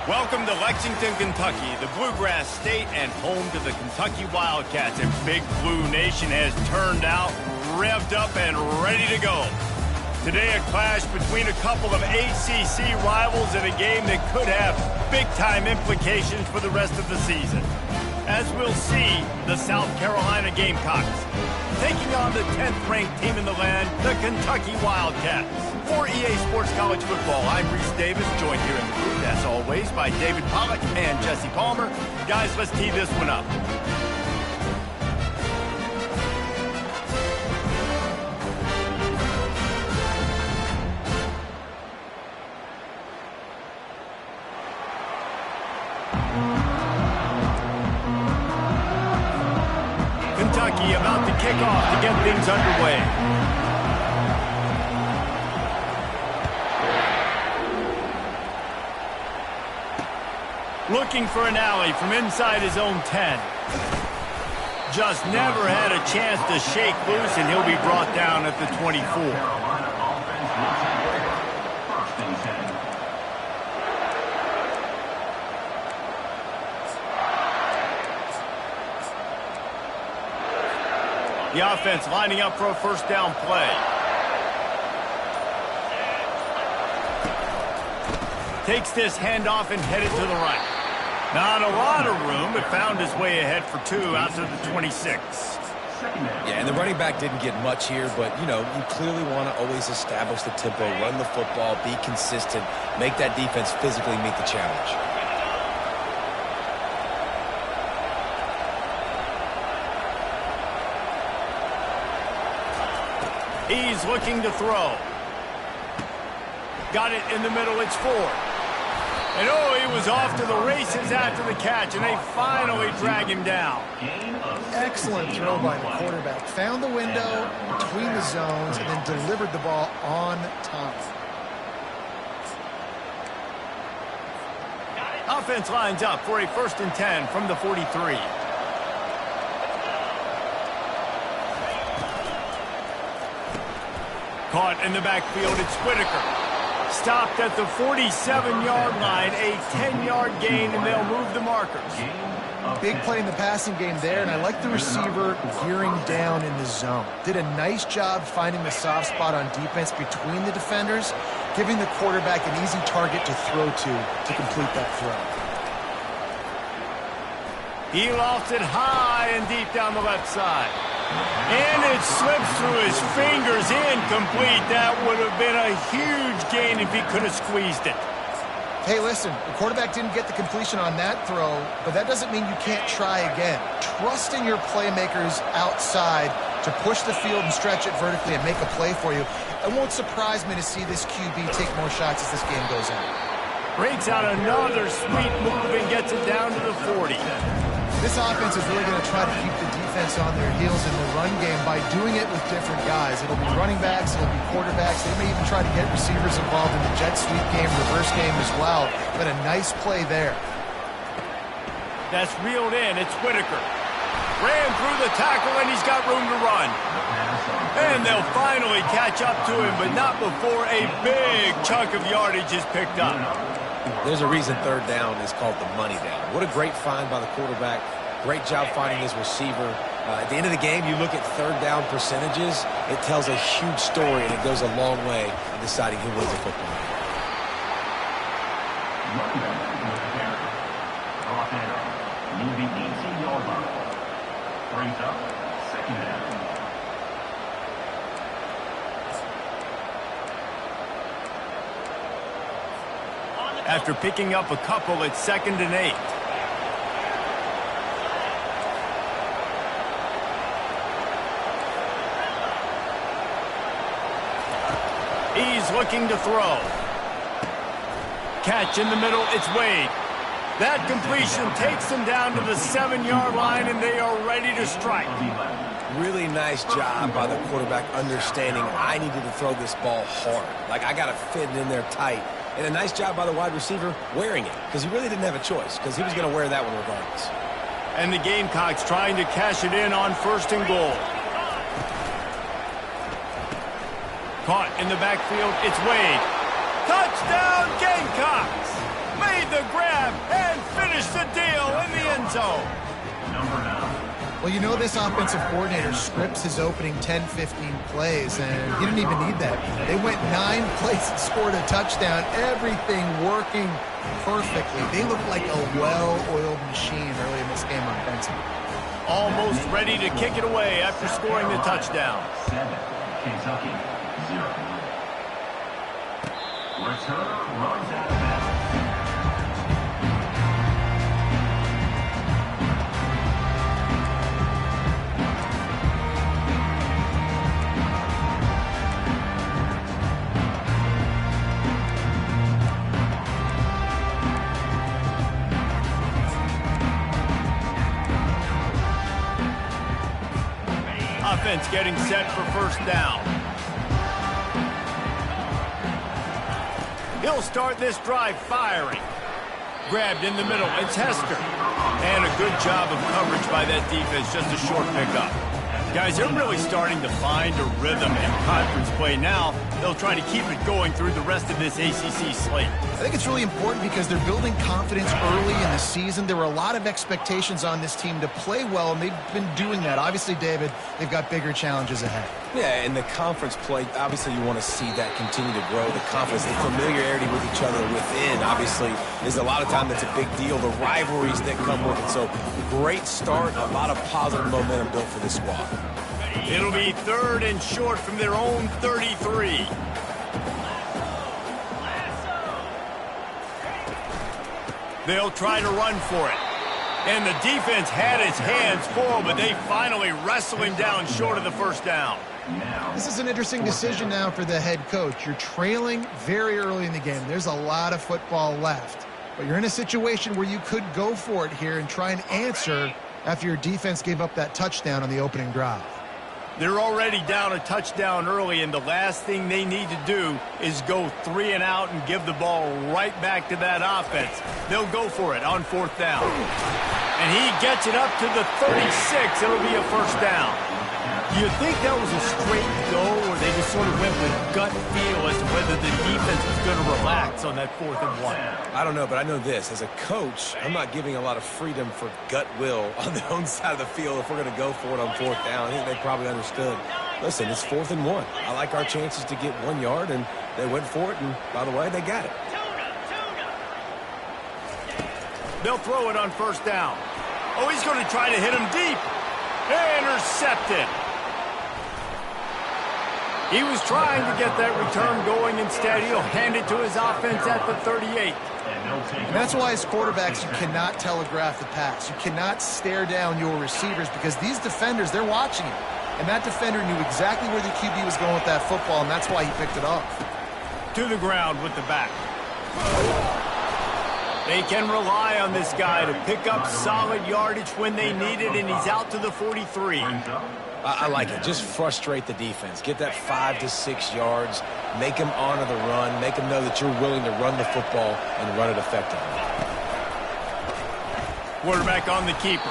Welcome to Lexington, Kentucky, the Bluegrass State and home to the Kentucky Wildcats. And Big Blue Nation has turned out, revved up, and ready to go. Today, a clash between a couple of ACC rivals in a game that could have big-time implications for the rest of the season. As we'll see, the South Carolina Gamecocks taking on the 10th-ranked team in the land, the Kentucky Wildcats. For EA Sports College Football, I'm Reese Davis, joined here in the booth, as always, by David Pollack and Jesse Palmer. Guys, let's tee this one up. Kentucky about to kick off to get things underway. Looking for an alley from inside his own 10. Just never had a chance to shake loose, and he'll be brought down at the 24. The offense lining up for a first down play. Takes this handoff and headed to the right. Not a lot of room, but found his way ahead for 2 out to the 26. Yeah, and the running back didn't get much here, but, you clearly want to always establish the tempo, run the football, be consistent, make that defense physically meet the challenge. He's looking to throw. Got it in the middle, it's 4. And he was off to the races after the catch, and they finally drag him down. Excellent throw by the quarterback. Found the window between the zones and then delivered the ball on time. Offense lines up for a 1st and 10 from the 43. Caught in the backfield, it's Whitaker. Stopped at the 47-yard line, a 10-yard gain, and they'll move the markers. Big play in the passing game there, and I like the receiver gearing down in the zone. Did a nice job finding the soft spot on defense between the defenders, giving the quarterback an easy target to throw to complete that throw. He lofts it high and deep down the left side. And it slips through his fingers, incomplete. That would have been a huge gain if he could have squeezed it. Hey, listen, the quarterback didn't get the completion on that throw, but that doesn't mean you can't try again. Trust in your playmakers outside to push the field and stretch it vertically and make a play for you. It won't surprise me to see this QB take more shots as this game goes on. Breaks out another sweet move and gets it down to the 40. This offense is really going to try to keep the defense on their heels in the run game by doing it with different guys. It'll be running backs, it'll be quarterbacks. They may even try to get receivers involved in the jet sweep game, reverse game as well. But a nice play there. That's reeled in. It's Whitaker. Ran through the tackle, and he's got room to run. And they'll finally catch up to him, but not before a big chunk of yardage is picked up. There's a reason 3rd down is called the money down. What a great find by the quarterback. Great job finding his receiver. At the end of the game, you look at 3rd down percentages. It tells a huge story, and it goes a long way in deciding who wins a football game. Near the 18-yard line. Brings up 2nd down. After picking up a couple, it's 2nd and 8. He's looking to throw. Catch in the middle, it's Wade. That completion takes them down to the 7-yard line, and they are ready to strike. Really nice job by the quarterback understanding I needed to throw this ball hard. Like, I got to fit it in there tight. And a nice job by the wide receiver wearing it, because he really didn't have a choice, because he was going to wear that one regardless. And the Gamecocks trying to cash it in on 1st and goal. Caught in the backfield, it's Wade. Touchdown, Gamecocks! made the grab and finished the deal in the end zone. Number 9. Well, you know this offensive coordinator scripts his opening 10, 15 plays, and he didn't even need that. They went 9 plays and scored a touchdown, everything working perfectly. They looked like a well-oiled machine early in this game offensively. Almost ready to kick it away after scoring the touchdown. 7, Kentucky, 0. Returner runs out of bounds. Offense getting set for first down. He'll start this drive firing. Grabbed in the middle, it's Hester. And a good job of coverage by that defense, just a short pickup. Guys, they're really starting to find a rhythm in conference play now. They'll try to keep it going through the rest of this ACC slate. I think it's really important because they're building confidence early in the season. There were a lot of expectations on this team to play well, and they've been doing that. Obviously, David, they've got bigger challenges ahead. Yeah, and the conference play, obviously you want to see that continue to grow. The confidence, the familiarity with each other within, obviously, is a lot of time that's a big deal. The rivalries that come with it. So, great start, a lot of positive momentum built for this squad. It'll be 3rd and short from their own 33. They'll try to run for it. And the defense had its hands full, but they finally wrestle him down short of the first down. This is an interesting decision now for the head coach. You're trailing very early in the game. There's a lot of football left. But you're in a situation where you could go for it here and try and answer after your defense gave up that touchdown on the opening drive. They're already down a touchdown early, and the last thing they need to do is go 3 and out and give the ball right back to that offense. They'll go for it on 4th down. And he gets it up to the 36. It'll be a first down. Do you think that was a straight go, or they just sort of went with gut feel as to whether the defense was going to relax on that 4th and 1? I don't know, but I know this. As a coach, I'm not giving a lot of freedom for gut will on their own side of the field if we're going to go for it on 4th down. I think they probably understood. Listen, it's 4th and 1. I like our chances to get 1 yard, and they went for it, and by the way, they got it. They'll throw it on first down. Oh, he's going to try to hit him deep. Intercepted. He was trying to get that return going. Instead, he'll hand it to his offense at the 38. And that's why as quarterbacks, you cannot telegraph the pass. You cannot stare down your receivers because these defenders, they're watching you. And that defender knew exactly where the QB was going with that football, and that's why he picked it off. To the ground with the back. They can rely on this guy to pick up solid yardage when they need it, and he's out to the 43. I like it. Just frustrate the defense. Get that 5 to 6 yards. Make them honor the run. Make them know that you're willing to run the football and run it effectively. Quarterback on the keeper.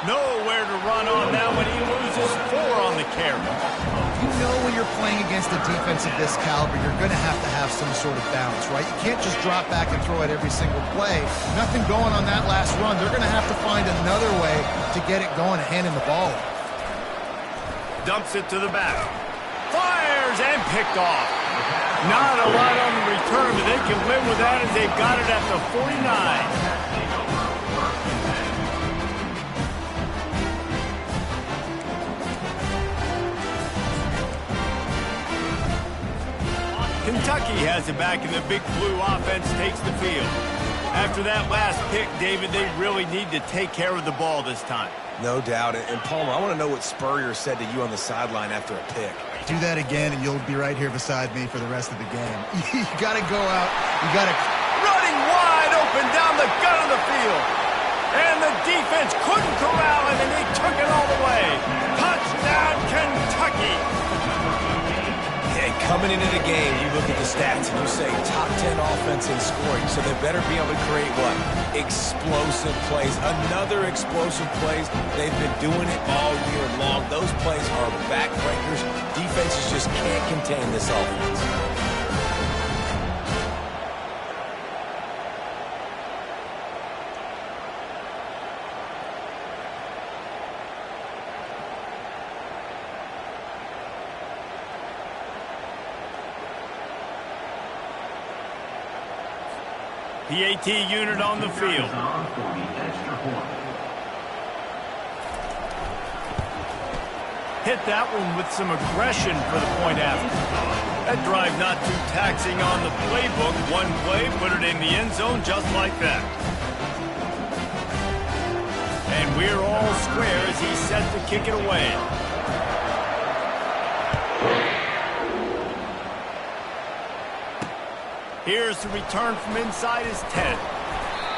Nowhere to run on now when he loses 4 on the carry. You know when you're playing against a defense of this caliber, you're going to have some sort of balance, right? You can't just drop back and throw it every single play. Nothing going on that last run. They're going to have to find another way to get it going and handing the ball. Dumps it to the back. Fires and picked off. Not a lot on the return, but they can live with that as they've got it at the 49. Kentucky has it back, and the Big Blue offense takes the field. After that last pick, David, they really need to take care of the ball this time. No doubt. And Palmer, I want to know what Spurrier said to you on the sideline after a pick. Do that again, and you'll be right here beside me for the rest of the game. You got to go out. You got to... Running wide open down the gut of the field. And the defense couldn't corral him, and they took it all the way. Touchdown, Kentucky. Coming into the game, you look at the stats and you say top 10 offense in scoring, so they better be able to create what? Explosive plays. Another explosive plays. They've been doing it all year long. Those plays are backbreakers. Defenses just can't contain this offense. PAT unit on the field. On for the extra point. Hit that one with some aggression for the point after. That drive not too taxing on the playbook. One play, put it in the end zone just like that. And we're all square as he's set to kick it away. Here's the return from inside his 10.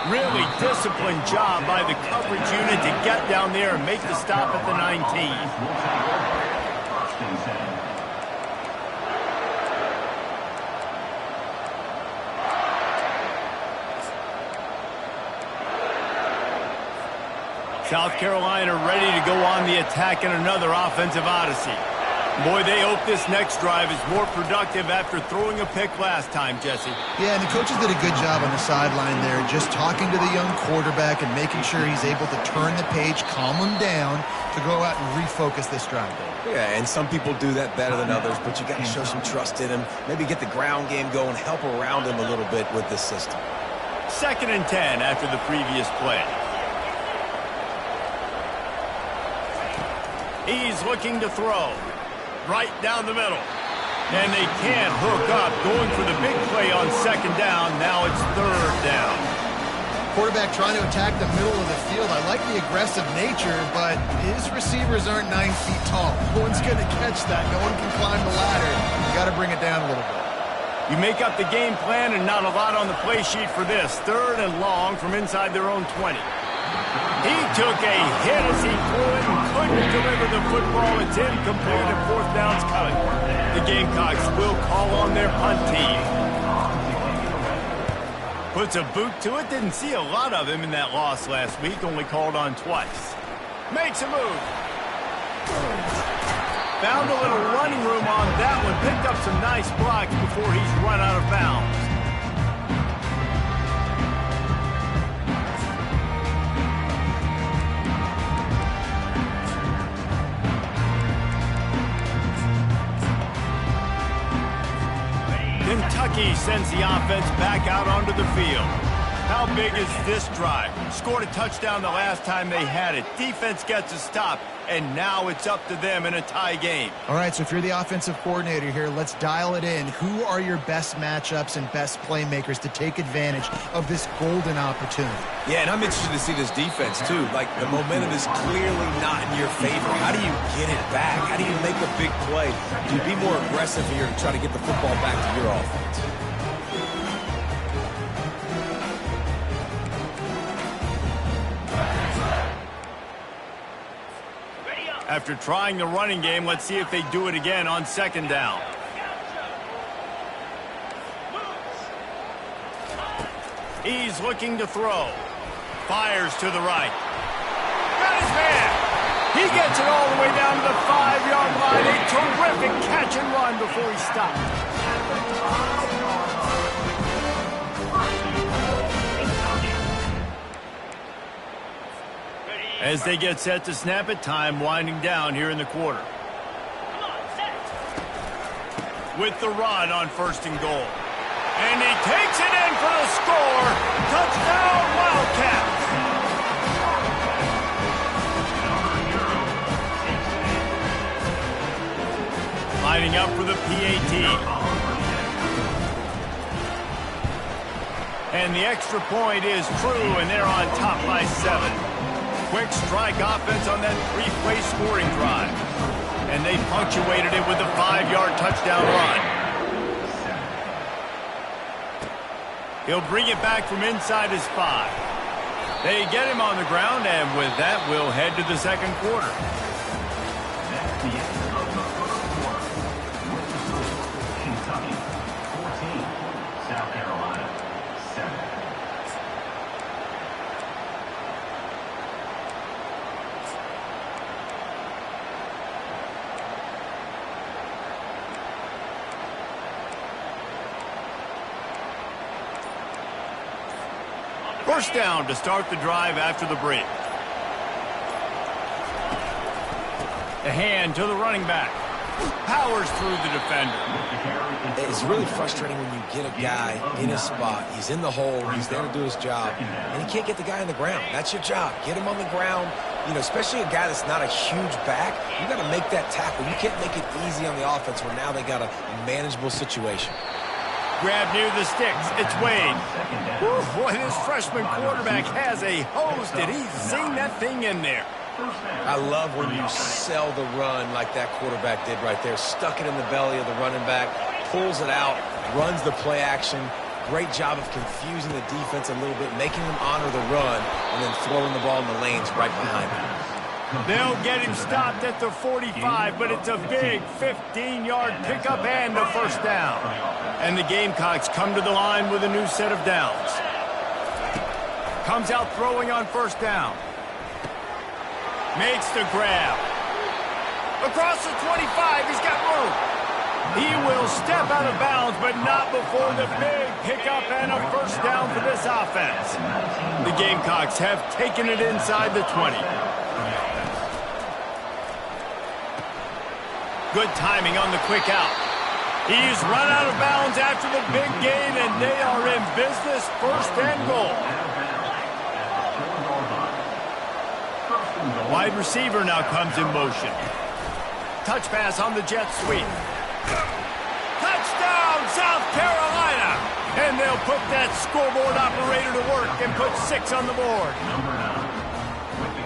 Really disciplined job by the coverage unit to get down there and make the stop at the 19. First and 10. South Carolina ready to go on the attack in another offensive odyssey. Boy, they hope this next drive is more productive after throwing a pick last time, Jesse. Yeah, and the coaches did a good job on the sideline there, just talking to the young quarterback and making sure he's able to turn the page, calm him down to go out and refocus this drive. Yeah, and some people do that better than others, but you got to show some trust in him. Maybe get the ground game going, help around him a little bit with this system. 2nd and 10 after the previous play. He's looking to throw. Right down the middle. And they can't hook up. Going for the big play on 2nd down. Now it's 3rd down. Quarterback trying to attack the middle of the field. I like the aggressive nature, but his receivers aren't 9 feet tall. No one's going to catch that. No one can climb the ladder. You got to bring it down a little bit. You make up the game plan and not a lot on the play sheet for this. 3rd and long from inside their own 20. He took a hit as he threw it and couldn't deliver the football. It's incomplete and 4th down's coming. The Gamecocks will call on their punt team. Puts a boot to it. Didn't see a lot of him in that loss last week. Only called on twice. Makes a move. Found a little running room on that one. Picked up some nice blocks before he's run out of bounds. Kentucky sends the offense back out onto the field. How big is this drive? Scored a touchdown the last time they had it. Defense gets a stop, and now it's up to them in a tie game. All right, so if you're the offensive coordinator here, let's dial it in. Who are your best matchups and best playmakers to take advantage of this golden opportunity? Yeah, and I'm interested to see this defense, too. Like, the momentum is clearly not in your favor. How do you get it back? How do you make a big play? Do you be more aggressive here to try to get the football back to your offense? After trying the running game, let's see if they do it again on 2nd down. He's looking to throw. Fires to the right. Got his man. He gets it all the way down to the 5-yard line. A terrific catch and run before he stopped. As they get set to snap it, time winding down here in the quarter. With the run on 1st and goal. And he takes it in for the score. Touchdown, Wildcats. Lining up for the PAT. And the extra point is true, and they're on top by 7. Quick strike offense on that 3-play scoring drive. And they punctuated it with a 5-yard touchdown run. He'll bring it back from inside his 5. They get him on the ground, and with that, we'll head to the 2nd quarter. That's the end of the first quarter. With the score, Kentucky 14, South Carolina 7. First down to start the drive after the break. The hand to the running back. Powers through the defender. It's really frustrating when you get a guy in his spot. He's in the hole. He's there to do his job, and he can't get the guy on the ground. That's your job. Get him on the ground. You know, especially a guy that's not a huge back, you got to make that tackle. You can't make it easy on the offense where now they got a manageable situation. Grab near the sticks. It's Wade. Whew, boy, this freshman quarterback has a hose. Did he zing that thing in there? I love when you sell the run like that quarterback did right there. Stuck it in the belly of the running back, pulls it out, runs the play action. Great job of confusing the defense a little bit, making them honor the run, and then throwing the ball in the lanes right behind him. They'll get him stopped at the 45, but it's a big 15-yard pickup and a first down. And the Gamecocks come to the line with a new set of downs. Comes out throwing on first down. Makes the grab. Across the 25, he's got room. He will step out of bounds, but not before the big pickup and a first down for this offense. The Gamecocks have taken it inside the 20. Good timing on the quick out. He's run out of bounds after the big gain, and they are in business, first and goal. Wide receiver now comes in motion. Touch pass on the jet sweep. Touchdown, South Carolina! And they'll put that scoreboard operator to work and put 6 on the board.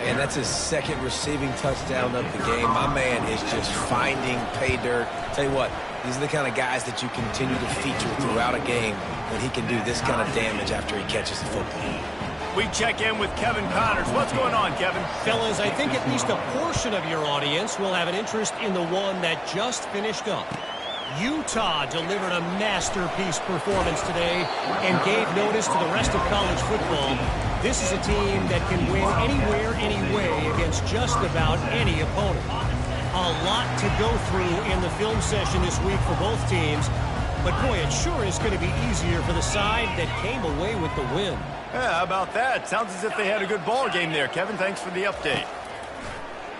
And that's his second receiving touchdown of the game. My man is just finding pay dirt. Tell you what, these are the kind of guys that you continue to feature throughout a game when he can do this kind of damage after he catches the football. We check in with Kevin Connors. What's going on, Kevin? Fellas, I think at least a portion of your audience will have an interest in the one that just finished up. Utah delivered a masterpiece performance today and gave notice to the rest of college football. This is a team that can win anywhere, anyway against just about any opponent. A lot to go through in the film session this week for both teams, but boy, it sure is going to be easier for the side that came away with the win. Yeah, how about that? Sounds as if they had a good ball game there, Kevin. Thanks for the update.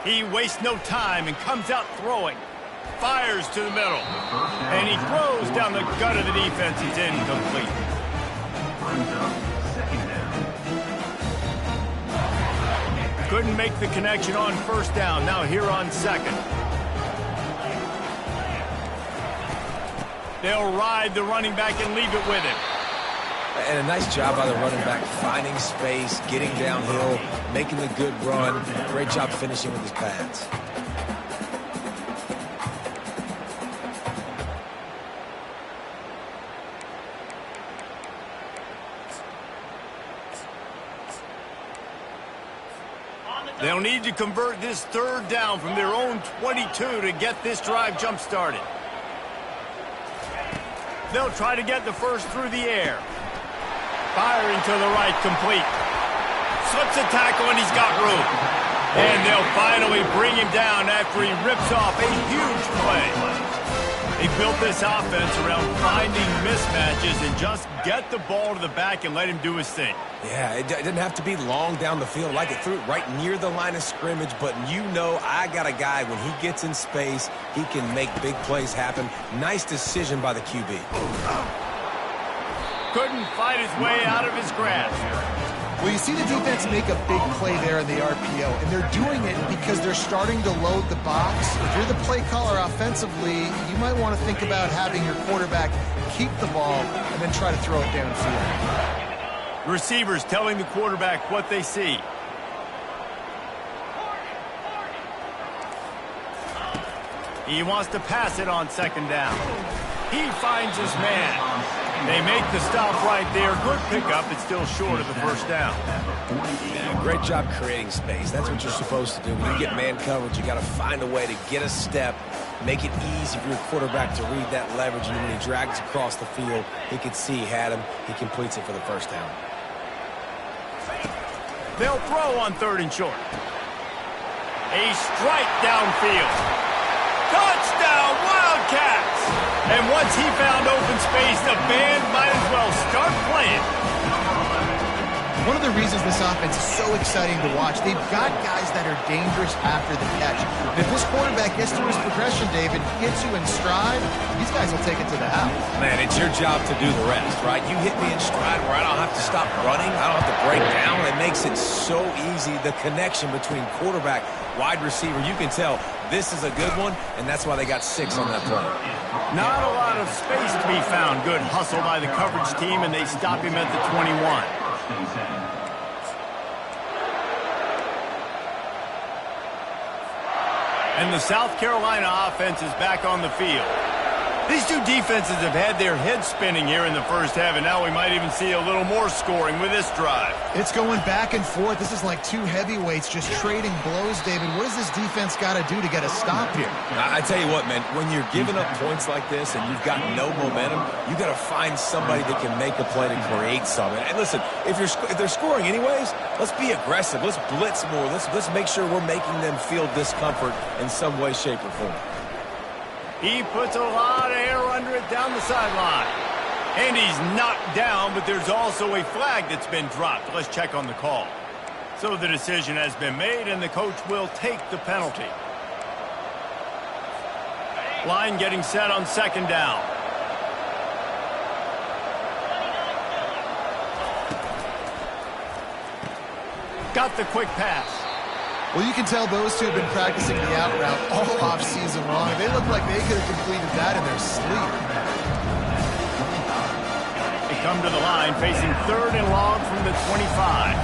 He wastes no time and comes out throwing. Fires to the middle. And he throws down the gut of the defense. It's incomplete. Couldn't make the connection on first down. Now here on second. They'll ride the running back and leave it with him. And a nice job by the running back, finding space, getting downhill, making the good run. Great job finishing with his pads. They'll need to convert this third down from their own 22 to get this drive jump-started. They'll try to get the first through the air. Firing to the right, complete. Slips a tackle, and he's got room. And they'll finally bring him down after he rips off a huge play. They built this offense around finding mismatches and just get the ball to the back and let him do his thing. Yeah, it didn't have to be long down the field. Like it threw it right near the line of scrimmage, but you know I got a guy, when he gets in space, he can make big plays happen. Nice decision by the QB. Couldn't fight his way out of his grasp. Well, you see the defense make a big play there in the RPO, and they're doing it because they're starting to load the box. If you're the play caller offensively, you might want to think about having your quarterback keep the ball and then try to throw it downfield. Receivers telling the quarterback what they see. He wants to pass it on second down. He finds his man. They make the stop right there. Good pickup. It's still short of the first down. Yeah, great job creating space. That's what you're supposed to do. When you get man coverage, you got to find a way to get a step, make it easy for your quarterback to read that leverage, and when he drags across the field, he could see he had him. He completes it for the first down. They'll throw on third and short. A strike downfield. Touchdown, Wildcats! And once he found open space, the band might as well start playing. One of the reasons this offense is so exciting to watch, they've got guys that are dangerous after the catch. And if this quarterback gets through his progression, David, gets you in stride, these guys will take it to the house. Man, it's your job to do the rest, right? You hit me in stride where I don't have to stop running. I don't have to break down. It makes it so easy. The connection between quarterback, wide receiver, you can tell this is a good one, and that's why they got 6 on that play. Not a lot of space to be found. Good hustle by the coverage team, and they stop him at the 21. And the South Carolina offense is back on the field. These two defenses have had their heads spinning here in the first half, and now we might even see a little more scoring with this drive. It's going back and forth. This is like two heavyweights just trading blows, David. What does this defense got to do to get a stop here? I tell you what, man, when you're giving up points like this and you've got no momentum, you got to find somebody that can make a play to create something. And listen, if they're scoring anyways, let's be aggressive. Let's blitz more. Let's make sure we're making them feel discomfort in some way, shape, or form. He puts a lot of air under it down the sideline. And he's knocked down, but there's also a flag that's been dropped. Let's check on the call. So the decision has been made, and the coach will take the penalty. Line getting set on second down. Got the quick pass. Well, you can tell those two have been practicing the out route all off-season long. They look like they could have completed that in their sleep. They come to the line, facing 3rd and long from the 25.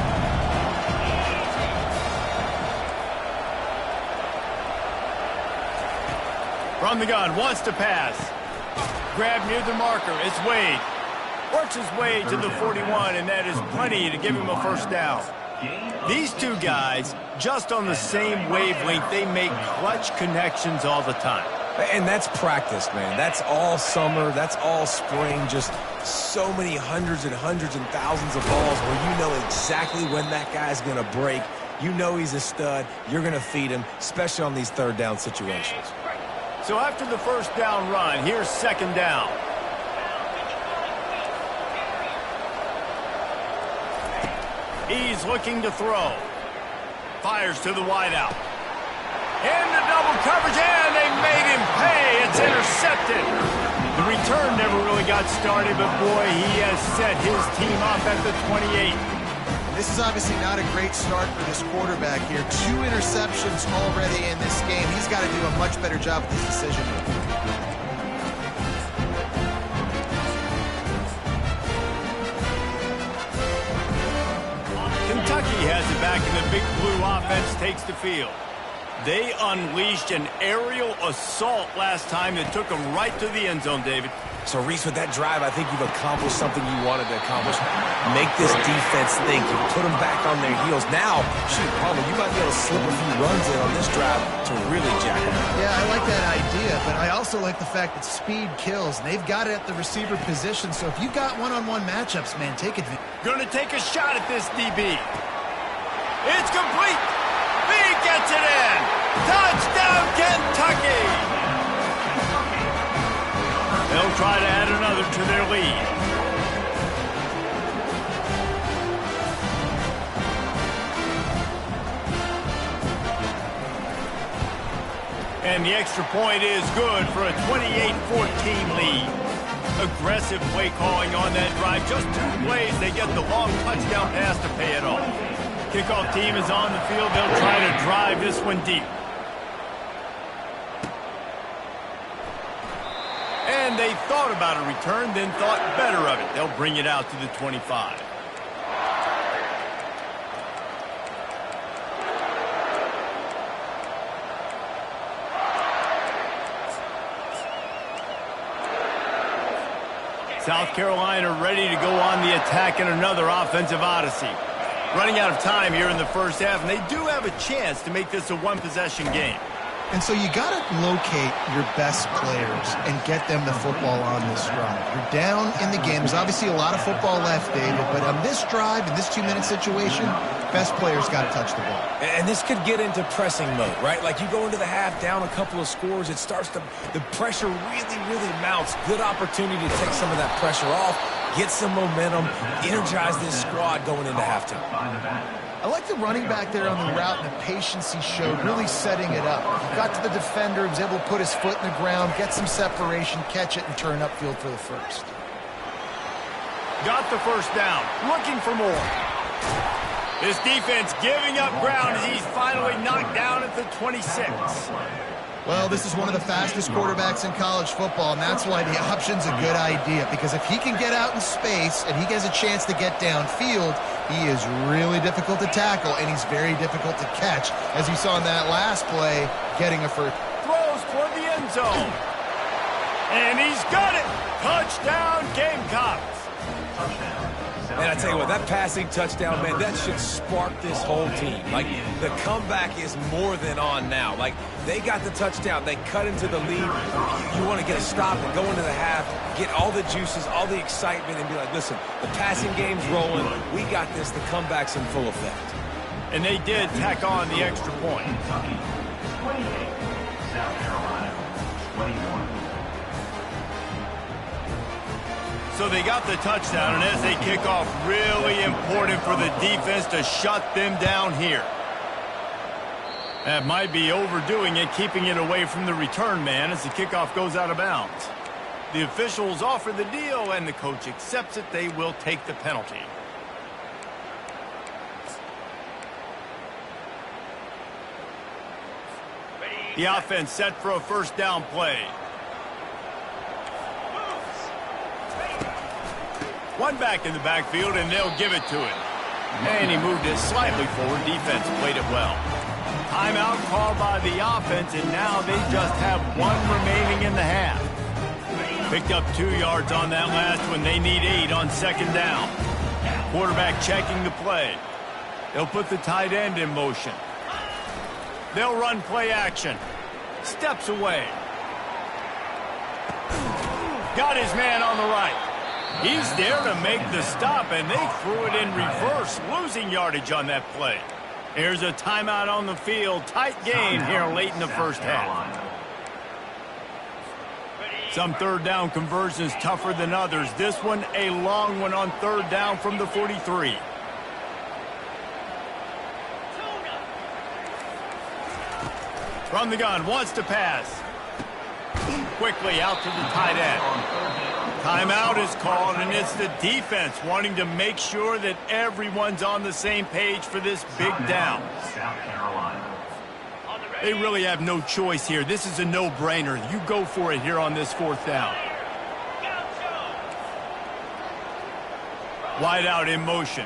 From the gun, wants to pass. Grab near the marker, it's Wade. Works his way to the 41, and that is plenty to give him a first down. These two guys, just on the same wavelength, they make clutch connections all the time. And that's practice, man. That's all summer. That's all spring. Just so many hundreds and thousands of balls where you know exactly when that guy's going to break. You know he's a stud. You're going to feed him, especially on these 3rd down situations. So after the first down run, here's 2nd down. He's looking to throw. Fires to the wideout. And the double coverage, and they made him pay. It's intercepted. The return never really got started, but boy, he has set his team up at the 28. This is obviously not a great start for this quarterback here. 2 interceptions already in this game. He's got to do a much better job with his decision making. Kentucky has it back, and the Big Blue offense takes the field. They unleashed an aerial assault last time that took them right to the end zone, David. So, Reese, with that drive, I think you've accomplished something you wanted to accomplish. Make this defense think. You put them back on their heels. Now, shoot, Palmer, you might be able to slip a few runs in on this drive to really jack it up. Yeah, I like that idea, but I also like the fact that speed kills. And they've got it at the receiver position, so if you've got one-on-one matchups, man, take advantage. Going to take a shot at this DB. It's complete. He gets it in. Touchdown, Kentucky. They'll try to add another to their lead. And the extra point is good for a 28-14 lead. Aggressive play calling on that drive. Just 2 plays, they get the long touchdown pass to pay it off. Kickoff team is on the field. They'll try to drive this one deep. And they thought about a return, then thought better of it. They'll bring it out to the 25. South Carolina ready to go on the attack in another offensive odyssey. Running out of time here in the first half, and they do have a chance to make this a one-possession game. And so you got to locate your best players and get them the football on this drive. You're down in the game. There's obviously a lot of football left, David, but on this drive, in this 2-minute situation, best players got to touch the ball. And this could get into pressing mode, right? Like you go into the half down a couple of scores, it starts to, the pressure really mounts. Good opportunity to take some of that pressure off. get some momentum, energize this squad going into halftime. I like the running back there on the route and the patience he showed, really setting it up. He got to the defender, he was able to put his foot in the ground, get some separation, catch it, and turn upfield for the first. Got the first down, looking for more. This defense giving up ground as he's finally knocked down at the 26. Well, this is one of the fastest quarterbacks in college football, and that's why the option's a good idea, because if he can get out in space and he gets a chance to get downfield, he is really difficult to tackle, and he's very difficult to catch, as you saw in that last play, getting a first. Throws toward the end zone. And he's got it. Touchdown, Gamecocks. And I tell you what, that passing touchdown, man, that should spark this whole team. Like, the comeback is more than on now. Like, they got the touchdown. They cut into the lead. You want to get a stop and go into the half, get all the juices, all the excitement, and be like, listen, the passing game's rolling. We got this. The comeback's in full effect. And they did tack on the extra point. Kentucky, 28. South Carolina, 21. So they got the touchdown, and as they kick off, really important for the defense to shut them down here. That might be overdoing it, keeping it away from the return man as the kickoff goes out of bounds. The officials offer the deal, and the coach accepts it. They will take the penalty. The offense set for a first down play. One back in the backfield, and they'll give it to him. And he moved it slightly forward. Defense played it well. Timeout called by the offense, and now they just have one remaining in the half. Picked up 2 yards on that last one. They need 8 on second down. Quarterback checking the play. They'll put the tight end in motion. They'll run play action. Steps away. Got his man on the right. He's there to make the stop, and they threw it in reverse, losing yardage on that play. Here's a timeout on the field. Tight game here late in the first half. Some third down conversions tougher than others. This one, a long one on third down from the 43. From the gun, wants to pass. Quickly out to the tight end. Timeout is called, and it's the defense wanting to make sure that everyone's on the same page for this big down. South Carolina. They really have no choice here. This is a no-brainer. You go for it here on this fourth down. Wide out in motion.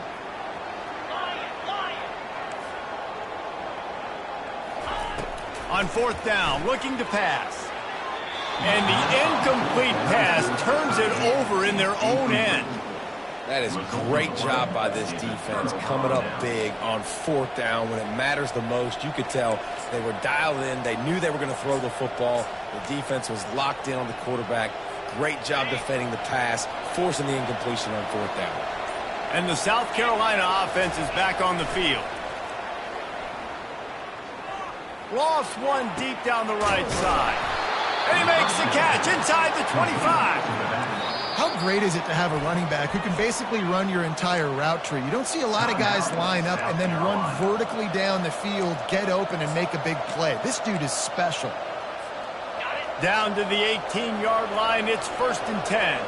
On fourth down, looking to pass. And the incomplete pass turns it over in their own end. That is a great job by this defense, coming up big on fourth down when it matters the most. You could tell they were dialed in. They knew they were going to throw the football. The defense was locked in on the quarterback. Great job defending the pass, forcing the incompletion on fourth down. And the South Carolina offense is back on the field. Lost one deep down the right side. And he makes the catch inside the 25. How great is it to have a running back who can basically run your entire route tree? You don't see a lot of guys line up and then run vertically down the field, get open, and make a big play. This dude is special. Down to the 18-yard line, it's 1st and 10.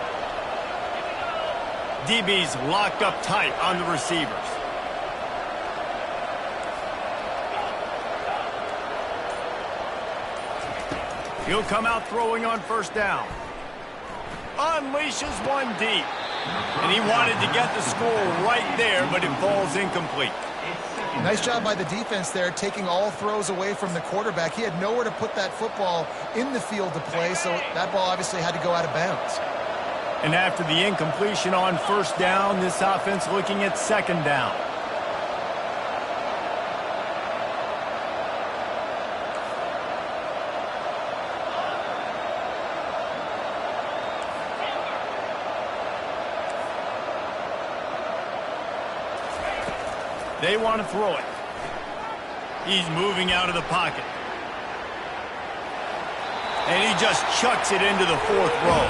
DB's locked up tight on the receivers. He'll come out throwing on first down. Unleashes one deep. And he wanted to get the score right there, but it falls incomplete. Nice job by the defense there, taking all throws away from the quarterback. He had nowhere to put that football in the field to play, so that ball obviously had to go out of bounds. And after the incompletion on first down, this offense looking at second down. They want to throw it. He's moving out of the pocket. And he just chucks it into the fourth row.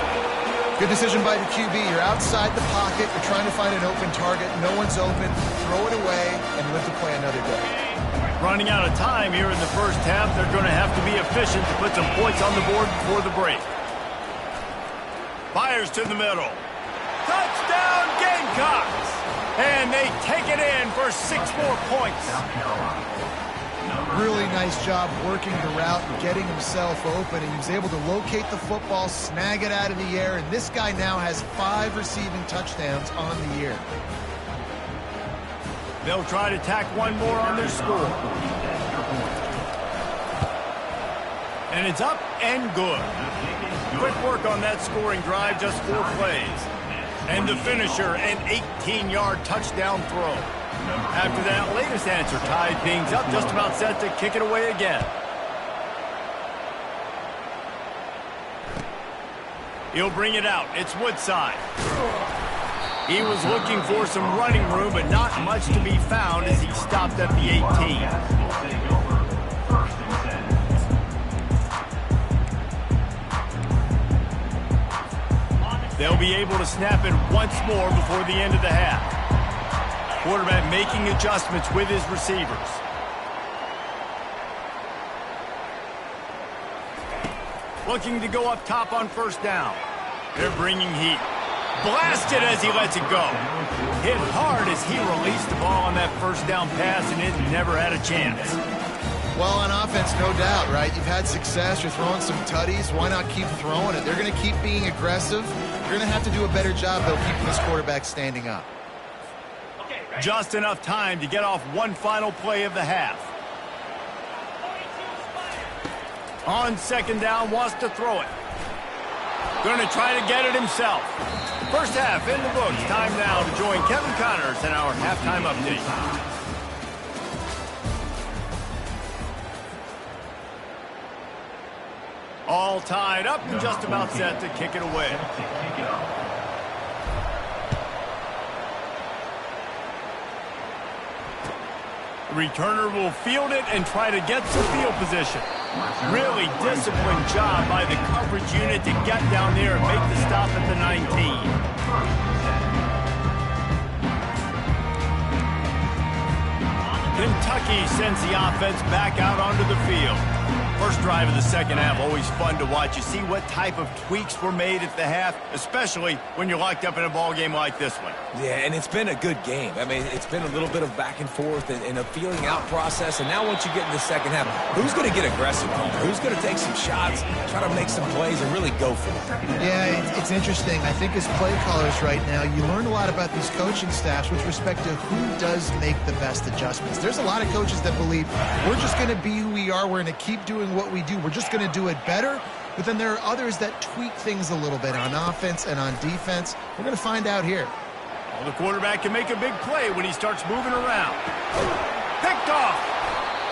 Good decision by the QB. You're outside the pocket. You're trying to find an open target. No one's open. Throw it away and live to play another day. Running out of time here in the first half. They're going to have to be efficient to put some points on the board before the break. Fires to the middle. Touchdown Gamecocks! And they take it in for 6 more points. Really nice job working the route and getting himself open. And he was able to locate the football, snag it out of the air. And this guy now has 5 receiving touchdowns on the year. They'll try to tack one more on their score. And it's up and good. Quick work on that scoring drive, just 4 plays. And the finisher, an 18-yard touchdown throw. After that latest answer tied things up, just about set to kick it away again. He'll bring it out. It's Woodside. He was looking for some running room, but not much to be found as he stopped at the 18. They'll be able to snap it once more before the end of the half. Quarterback making adjustments with his receivers. Looking to go up top on first down. They're bringing heat. Blasted as he lets it go. Hit hard as he released the ball on that first down pass, and it never had a chance. Well, on offense, no doubt, right? You've had success. You're throwing some tutties. Why not keep throwing it? They're going to keep being aggressive. You're going to have to do a better job, though, keeping this quarterback standing up. Just enough time to get off one final play of the half. On second down, wants to throw it. Going to try to get it himself. First half in the books. Time now to join Kevin Connors in our halftime update. All tied up and just about set to kick it away. The returner will field it and try to get some field position. Really disciplined job by the coverage unit to get down there and make the stop at the 19. Kentucky sends the offense back out onto the field. First drive of the second half, always fun to watch. You see what type of tweaks were made at the half, especially when you're locked up in a ball game like this one. Yeah, and it's been a good game. I mean, it's been a little bit of back and forth and a feeling out process. And now once you get in the second half, who's going to get aggressive? Who's going to take some shots, try to make some plays, and really go for it? Yeah, it's interesting. I think as play callers right now, you learn a lot about these coaching staffs with respect to who does make the best adjustments. There's a lot of coaches that believe we're just going to be who we are. We're going to keep doing what we do. We're just going to do it better. But then there are others that tweak things a little bit on offense and on defense. We're going to find out here. Well, the quarterback can make a big play when he starts moving around. Picked off.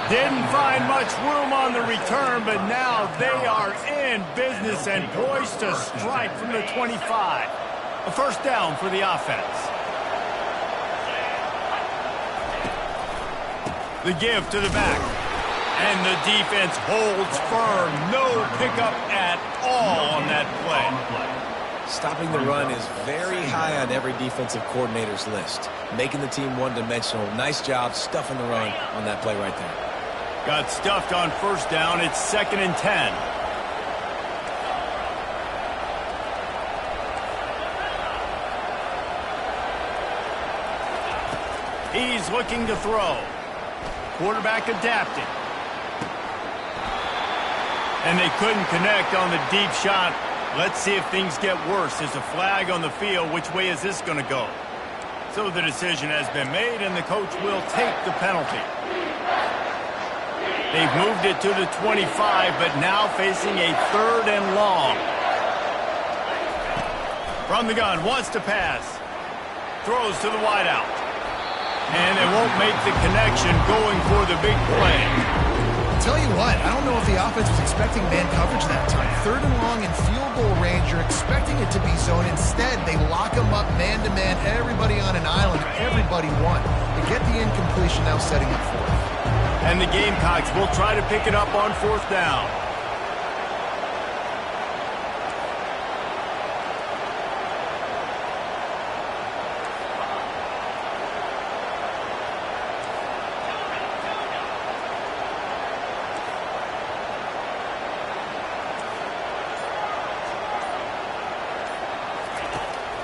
Didn't find much room on the return, but now they are in business and poised to strike from the 25. A first down for the offense. The give to the back. And the defense holds firm. No pickup at all on that play. Stopping the run is very high on every defensive coordinator's list. Making the team one-dimensional. Nice job stuffing the run on that play right there. Got stuffed on first down. It's 2nd and 10. He's looking to throw. Quarterback adapting. And they couldn't connect on the deep shot. Let's see if things get worse. There's a flag on the field. Which way is this going to go? So the decision has been made, and the coach will take the penalty. They've moved it to the 25, but now facing a 3rd and long. From the gun, wants to pass. Throws to the wideout. And they won't make the connection going for the big play. Tell you what, I don't know if the offense was expecting man coverage that time. 3rd and long in field goal range, you're expecting it to be zone. Instead, they lock them up man-to-man, everybody on an island, everybody won. They get the incompletion, now setting up 4th. And the Gamecocks will try to pick it up on 4th down.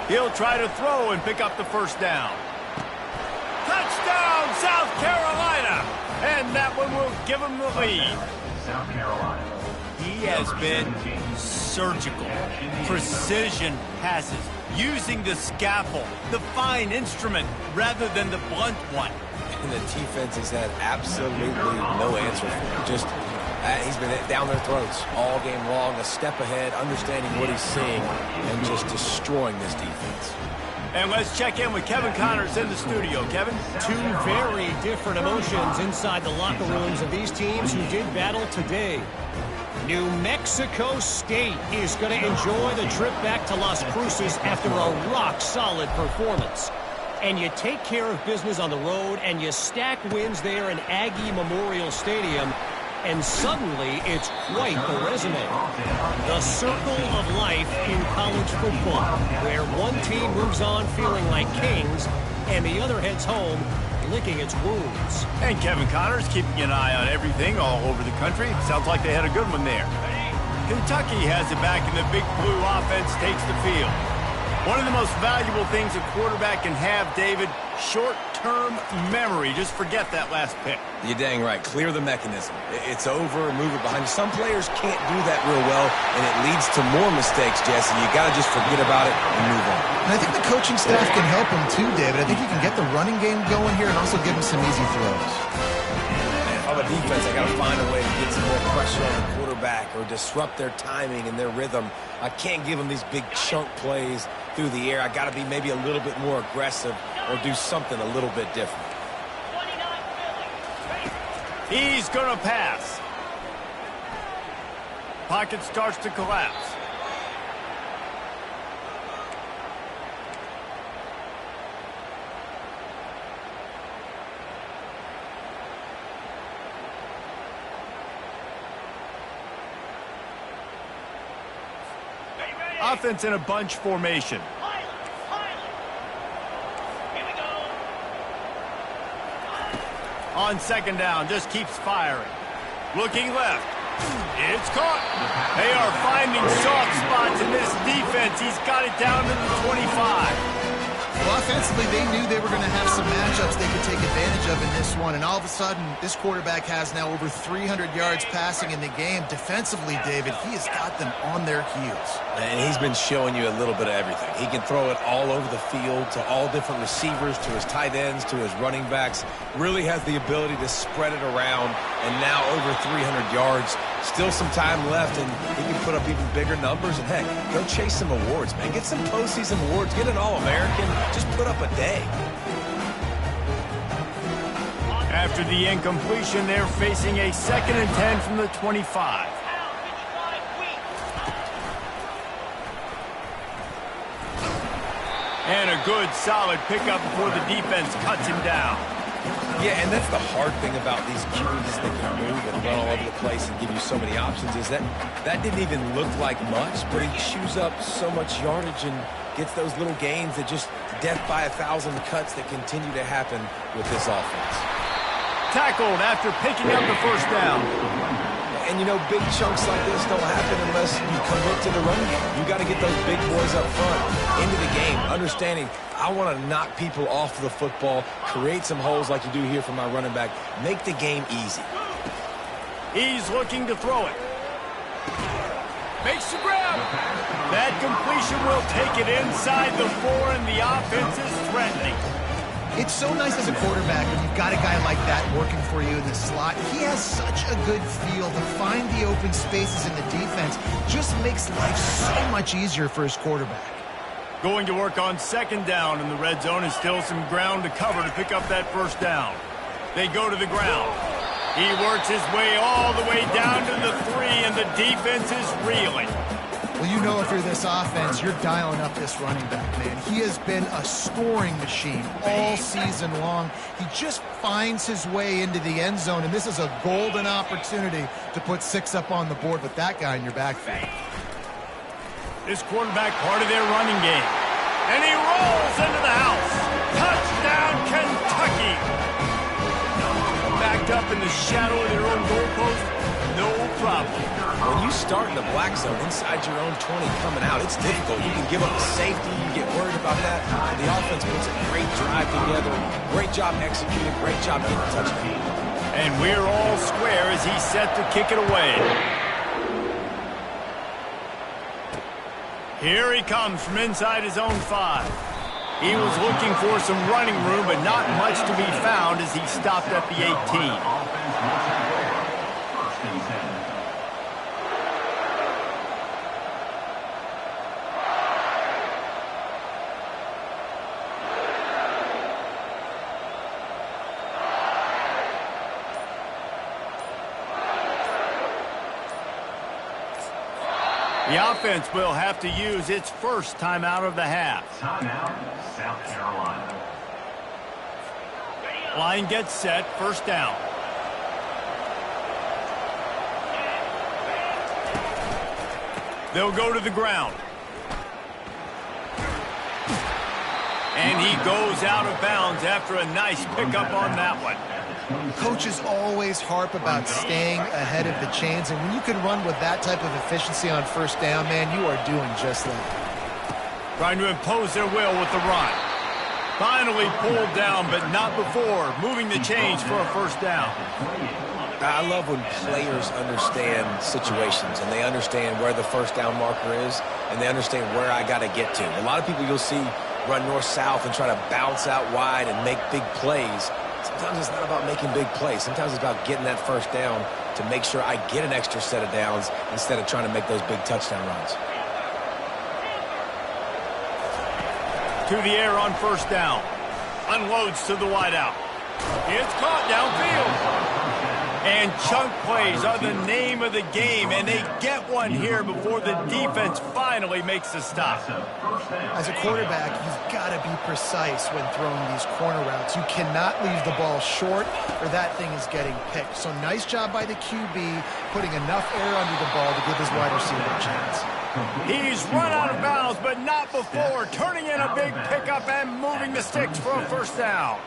He'll try to throw and pick up the first down. Touchdown, South Carolina! And that one will give him the lead. South Carolina. He has been surgical, precision passes, using the scalpel, the fine instrument, rather than the blunt one. And the defense has had absolutely no answer for him. Just, he's been down their throats all game long, a step ahead, understanding what he's seeing, and just destroying this defense. And let's check in with Kevin Connors in the studio. Kevin? Two very different emotions inside the locker rooms of these teams who did battle today. New Mexico State is going to enjoy the trip back to Las Cruces after a rock-solid performance. And you take care of business on the road, and you stack wins there in Aggie Memorial Stadium, and suddenly it's quite the resume. The circle of life in college football, where one team moves on feeling like kings, and the other heads home licking its wounds. And Kevin Connors keeping an eye on everything all over the country. Sounds like they had a good one there. Kentucky has it back, and the Big Blue offense takes the field. One of the most valuable things a quarterback can have, David, short-term memory. Just forget that last pick. You're dang right. Clear the mechanism. It's over, move it behind you. Some players can't do that real well, and it leads to more mistakes, Jesse. You got to just forget about it and move on. And I think the coaching staff can help him too, David. I think he can get the running game going here and also give him some easy throws. If I'm a defense, I got to find a way to get some more pressure on the quarterback or disrupt their timing and their rhythm. I can't give them these big chunk plays through the air. I got to be maybe a little bit more aggressive or do something a little bit different. He's going to pass. Pocket starts to collapse. Offense in a bunch formation. On second down, just keeps firing. Looking left. It's caught. They are finding soft spots in this defense. He's got it down to the 25. Well, offensively, they knew they were going to have some matchups they could take advantage of in this one. And all of a sudden, this quarterback has now over 300 yards passing in the game. Defensively, David, he has got them on their heels. And he's been showing you a little bit of everything. He can throw it all over the field to all different receivers, to his tight ends, to his running backs. Really has the ability to spread it around. And now over 300 yards. Still some time left, and he can put up even bigger numbers. And, heck, go chase some awards, man. Get some postseason awards. Get an All-American. Just put up a day. After the incompletion, they're facing a 2nd and 10 from the 25. And a good, solid pickup before the defense cuts him down. Yeah, and that's the hard thing about these QBs that can move and run all over the place and give you so many options is that didn't even look like much, but he chews up so much yardage and gets those little gains that just death by 1,000 cuts that continue to happen with this offense. Tackled after picking up the first down. And, you know, big chunks like this don't happen unless you commit to the run game. You got to get those big boys up front into the game, understanding I want to knock people off the football, create some holes like you do here for my running back, make the game easy. He's looking to throw it. Makes the grab. That completion will take it inside the 4, and the offense is threatening. It's so nice as a quarterback when you've got a guy like that working for you in the slot. He has such a good feel to find the open spaces in the defense. Just makes life so much easier for his quarterback. Going to work on second down in the red zone, and still some ground to cover to pick up that first down. They go to the ground. He works his way all the way down to the 3, and the defense is reeling. Well, you know if you're this offense, you're dialing up this running back, man. He has been a scoring machine all season long. He just finds his way into the end zone, and this is a golden opportunity to put 6 up on the board with that guy in your backfield. This quarterback part of their running game. And he rolls into the house. Touchdown, Kentucky. Backed up in the shadow of their own goalpost, no problem. When you start in the black zone inside your own 20 coming out, it's difficult. You can give up the safety. You get worried about that. And the offense puts a great drive together. Great job executing. Great job getting a touchdown. And we're all square as he's set to kick it away. Here he comes from inside his own 5. He was looking for some running room, but not much to be found as he stopped at the 18. The offense will have to use its first timeout of the half. Timeout, South Carolina. Line gets set, first down. They'll go to the ground. And he goes out of bounds after a nice pickup on that one. Coaches always harp about staying ahead of the chains, and when you can run with that type of efficiency on first down, man, you are doing just that. Trying to impose their will with the run. Finally pulled down, but not before moving the chains for a first down. I love when players understand situations and they understand where the first down marker is and they understand where I got to get to. A lot of people you'll see run north-south and try to bounce out wide and make big plays. Sometimes it's not about making big plays. Sometimes it's about getting that first down to make sure I get an extra set of downs instead of trying to make those big touchdown runs. To the air on first down. Unloads to the wideout. It's caught downfield. And chunk plays are the name of the game, and they get one here before the defense finally makes a stop. As a quarterback, you've got to be precise when throwing these corner routes. You cannot leave the ball short or that thing is getting picked. So nice job by the QB putting enough air under the ball to give his wide receiver a chance. He's run out of bounds, but not before, turning in a big pickup and moving the sticks for a first down.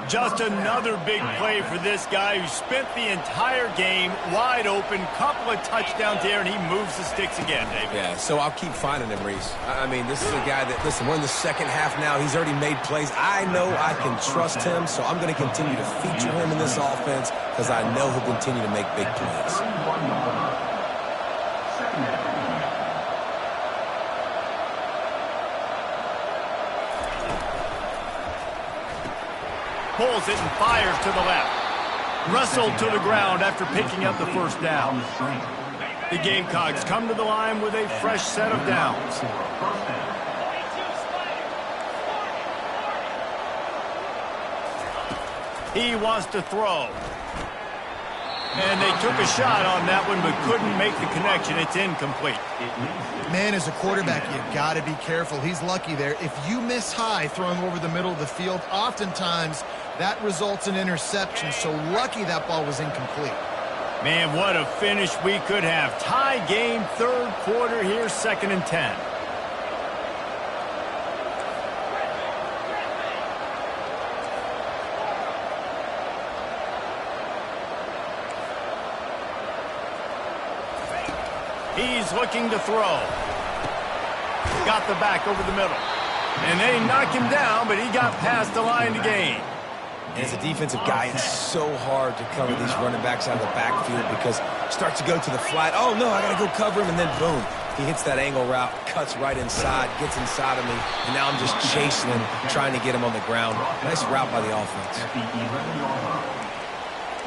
Just another big play for this guy who spent the entire game wide open, couple of touchdowns there, and he moves the sticks again, David. Yeah, so I'll keep finding him, Reese. I mean, this is a guy that, listen, we're in the second half now. He's already made plays. I know I can trust him, so I'm going to continue to feature him in this offense because I know he'll continue to make big plays. Pulls it and fires to the left. Wrestled to the ground after picking up the first down. The Gamecocks come to the line with a fresh set of downs. He wants to throw. And they took a shot on that one but couldn't make the connection. It's incomplete. Man, as a quarterback, you got to be careful. He's lucky there. If you miss high throwing over the middle of the field, oftentimes that results in interception. So lucky that ball was incomplete. Man, what a finish we could have. Tie game, third quarter here, 2nd and 10. He's looking to throw. Got the back over the middle. And they knock him down, but he got past the line to gain. And as a defensive guy, it's so hard to cover these running backs out of the backfield because it starts to go to the flat. Oh, no, I got to go cover him, and then boom. He hits that angle route, cuts right inside, gets inside of me, and now I'm just chasing him, trying to get him on the ground. Nice route by the offense. At the 11-yard line.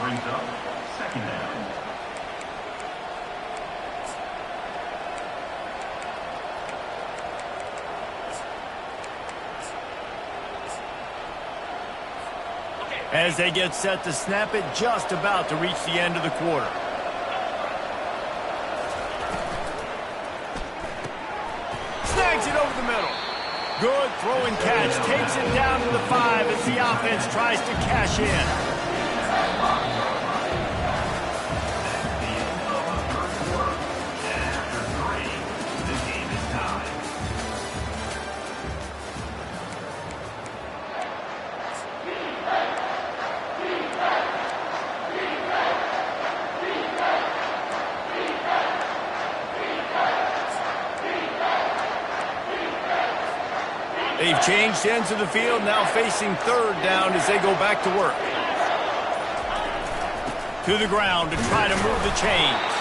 Brings up second down. As they get set to snap it, just about to reach the end of the quarter. Snags it over the middle. Good throw and catch. Takes it down to the 5 as the offense tries to cash in. They've changed ends of the field, now facing third down as they go back to work. To the ground to try to move the chains.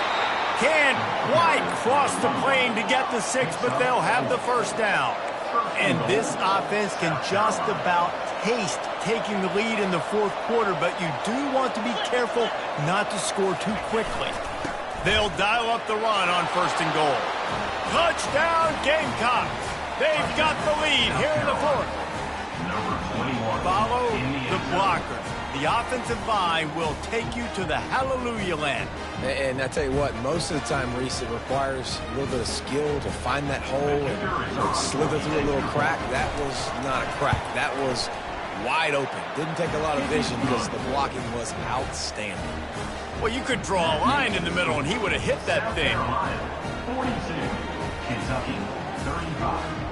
Can't quite cross the plane to get the 6, but they'll have the first down. And this offense can just about taste taking the lead in the fourth quarter, but you do want to be careful not to score too quickly. They'll dial up the run on 1st and goal. Touchdown, Gamecocks! They've got the lead here in the fourth. Follow the blockers. The offensive line will take you to the hallelujah land. And I tell you what, most of the time, Reese, it requires a little bit of skill to find that hole and slither through a little crack. That was not a crack. That was wide open. Didn't take a lot of vision because the blocking was outstanding. Well, you could draw a line in the middle, and he would have hit that thing. 42, Kentucky, 35.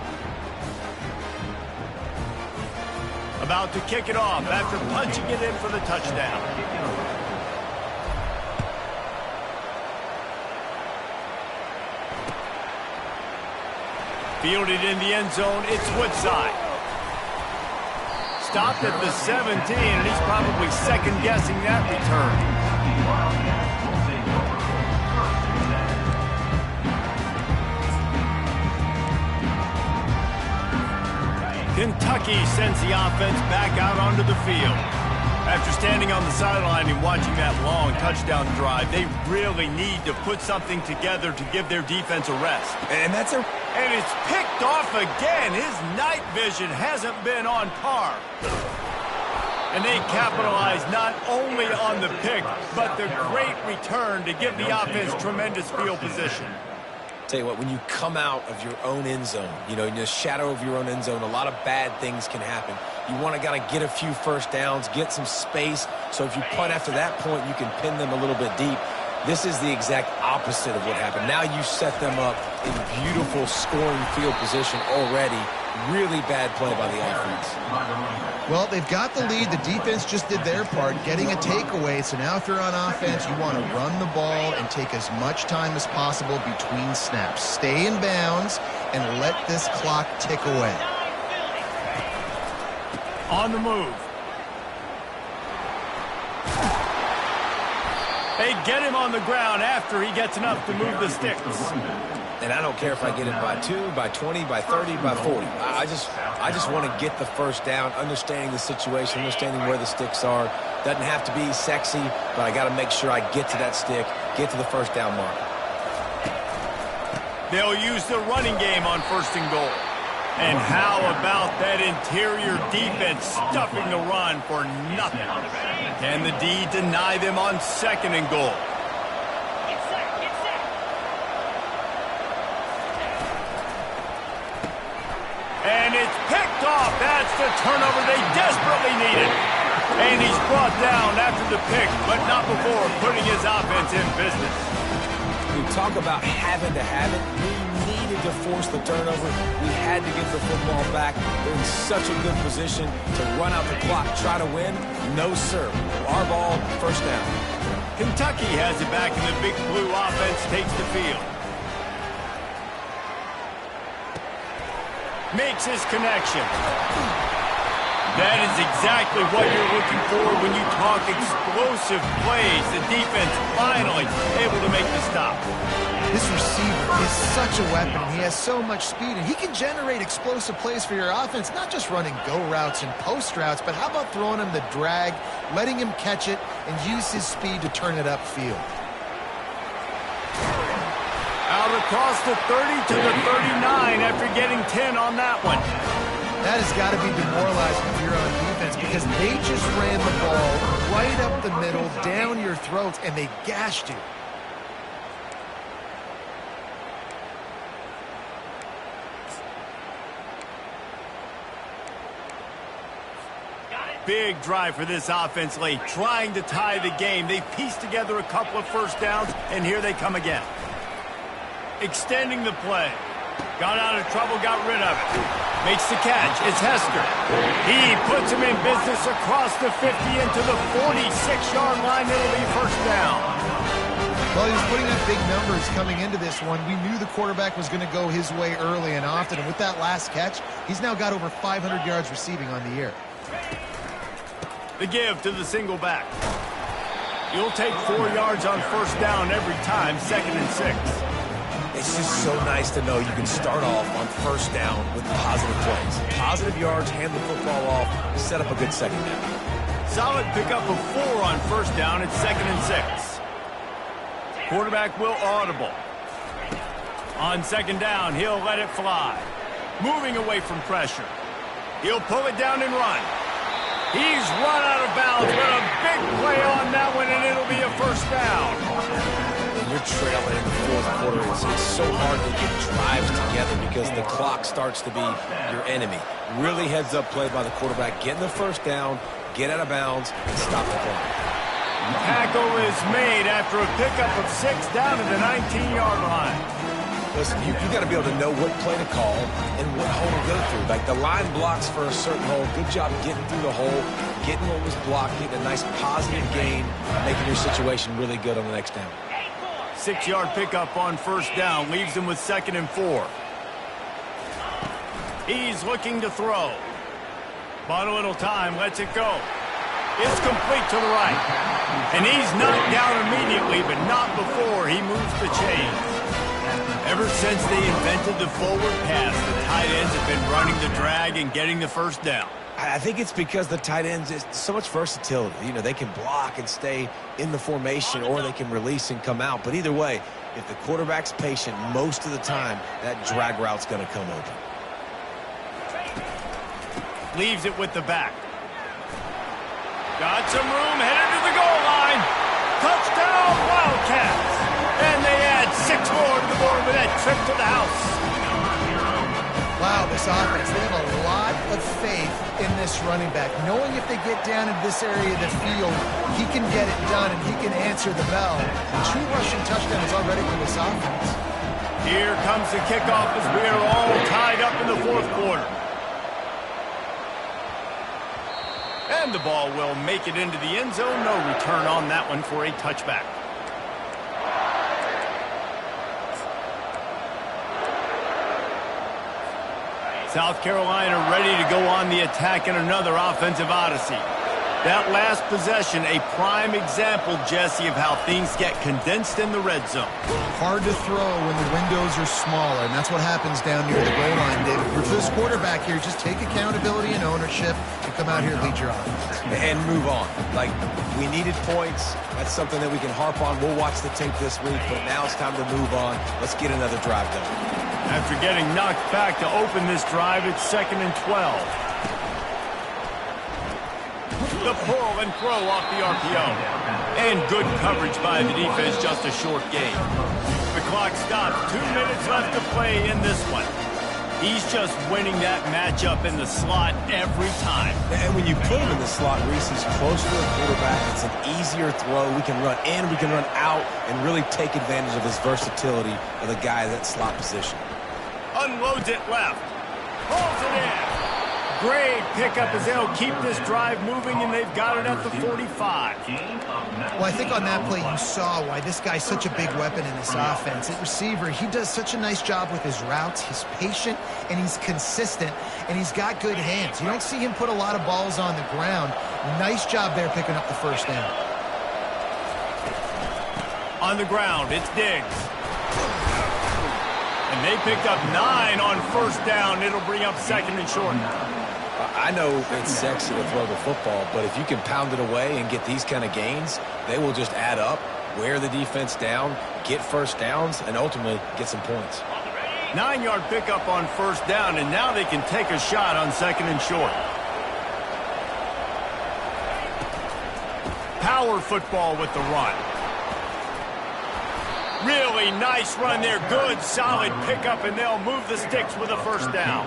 About to kick it off after punching it in for the touchdown. Fielded in the end zone, it's Woodside. Stopped at the 17, and he's probably second-guessing that return. Kentucky sends the offense back out onto the field. After standing on the sideline and watching that long touchdown drive, they really need to put something together to give their defense a rest. And And it's picked off again. His night vision hasn't been on par. And they capitalize not only on the pick, but the great return to give the offense tremendous field position. Tell you what, when you come out of your own end zone, in the shadow of your own end zone, a lot of bad things can happen. You want to get a few first downs, get some space, so if you punt after that point, you can pin them a little bit deep. This is the exact opposite of what happened. Now you set them up in beautiful scoring field position already. Really bad play by the offense. Well, they've got the lead. The defense just did their part, getting a takeaway. So now if you're on offense, you want to run the ball and take as much time as possible between snaps. Stay in bounds and let this clock tick away. On the move. They get him on the ground after he gets enough to move the sticks. And I don't care if I get it by 2, by 20, by 30, by 40. I just want to get the first down, understanding the situation, understanding where the sticks are. Doesn't have to be sexy, but I got to make sure I get to that stick, get to the first down mark. They'll use the running game on 1st and goal. And how about that interior defense stuffing the run for nothing? Can the D deny them on 2nd and goal? And it's picked off. That's the turnover they desperately needed. And he's brought down after the pick, but not before putting his offense in business. We talk about having to have it. We needed to force the turnover. We had to get the football back. They're in such a good position to run out the clock, try to win. No, sir. Our ball, first down. Kentucky has it back, and the Big Blue offense takes the field. Makes his connection. That is exactly what you're looking for when you talk explosive plays. The defense finally able to make the stop. This receiver is such a weapon. He has so much speed, and he can generate explosive plays for your offense, not just running go routes and post routes, but how about throwing him the drag, letting him catch it, and use his speed to turn it upfield. Out across the 30 to the 39 after getting 10 on that one. That has got to be demoralizing if you're on defense because they just ran the ball right up the middle, down your throats, and they gashed you. Big drive for this offense late, trying to tie the game. They pieced together a couple of first downs, and here they come again. Extending the play. Got out of trouble, got rid of it. Makes the catch. It's Hester. He puts him in business across the 50 into the 46-yard line. It'll be first down. Well, he was putting up big numbers coming into this one. We knew the quarterback was going to go his way early and often. And with that last catch, he's now got over 500 yards receiving on the year. The give to the single back. He'll take 4 yards on first down every time, 2nd and 6. It's just so nice to know you can start off on first down with positive plays. Positive yards, hand the football off, set up a good second down. Solid pickup of 4 on first down at 2nd and 6. Quarterback will audible. On second down, he'll let it fly. Moving away from pressure. He'll pull it down and run. He's run out of bounds, but a big play on that one, and it'll be a first down. When you're trailing in the fourth quarter, it's so hard to get drives together because the clock starts to be your enemy. Really heads-up play by the quarterback. Getting the first down, get out of bounds, and stop the clock. Tackle is made after a pickup of 6 down to the 19-yard line. Listen, you got to be able to know what play to call and what hole to go through. Like the line blocks for a certain hole. Good job getting through the hole, getting what was blocked, getting a nice positive gain, making your situation really good on the next down. 6-yard pickup on first down leaves him with 2nd and 4. He's looking to throw. Bought a little time, lets it go. It's complete to the right. And he's knocked down immediately, but not before he moves the chains. Ever since they invented the forward pass, the tight ends have been running the drag and getting the first down. I think it's because the tight ends is so much versatility. You know, they can block and stay in the formation, or they can release and come out. But either way, if the quarterback's patient most of the time, that drag route's going to come open. Leaves it with the back. Got some room, headed to the goal line. Touchdown, Wildcats. And they add 6 more to the board with that trip to the house. Wow, this offense, they have a lot of faith in this running back. Knowing if they get down in this area of the field, he can get it done and he can answer the bell. 2 rushing touchdowns already for this offense. Here comes the kickoff as we are all tied up in the fourth quarter. And the ball will make it into the end zone. No return on that one for a touchback. South Carolina ready to go on the attack in another offensive odyssey. That last possession, a prime example, Jesse, of how things get condensed in the red zone. Hard to throw when the windows are smaller, and that's what happens down near the goal line, David. For this quarterback here, just take accountability and ownership and come out here and lead your offense. And move on. Like, we needed points. That's something that we can harp on. We'll watch the tape this week, but now it's time to move on. Let's get another drive done. After getting knocked back to open this drive, it's 2nd and 12. The pull and throw off the RPO. And good coverage by the defense, just a short gain. The clock stops. 2 minutes left to play in this one. He's just winning that matchup in the slot every time. And when you put him in the slot, Reese, he's close to the quarterback. It's an easier throw. We can run in, we can run out, and really take advantage of his versatility of the guy in that slot position. Unloads it left. Pulls it in. Great pickup as they'll keep this drive moving, and they've got it at the 45. Well, I think on that play you saw why this guy's such a big weapon in this offense. At receiver, he does such a nice job with his routes. He's patient, and he's consistent, and he's got good hands. You don't see him put a lot of balls on the ground. Nice job there picking up the first down. On the ground, it's Diggs. And they picked up 9 on first down. It'll bring up 2nd and short. I know it's sexy to throw the football, but if you can pound it away and get these kind of gains, they will just add up, wear the defense down, get first downs, and ultimately get some points. 9-yard pickup on first down, and now they can take a shot on 2nd and short. Power football with the run. Really nice run there. Good, solid pickup, and they'll move the sticks with a first down.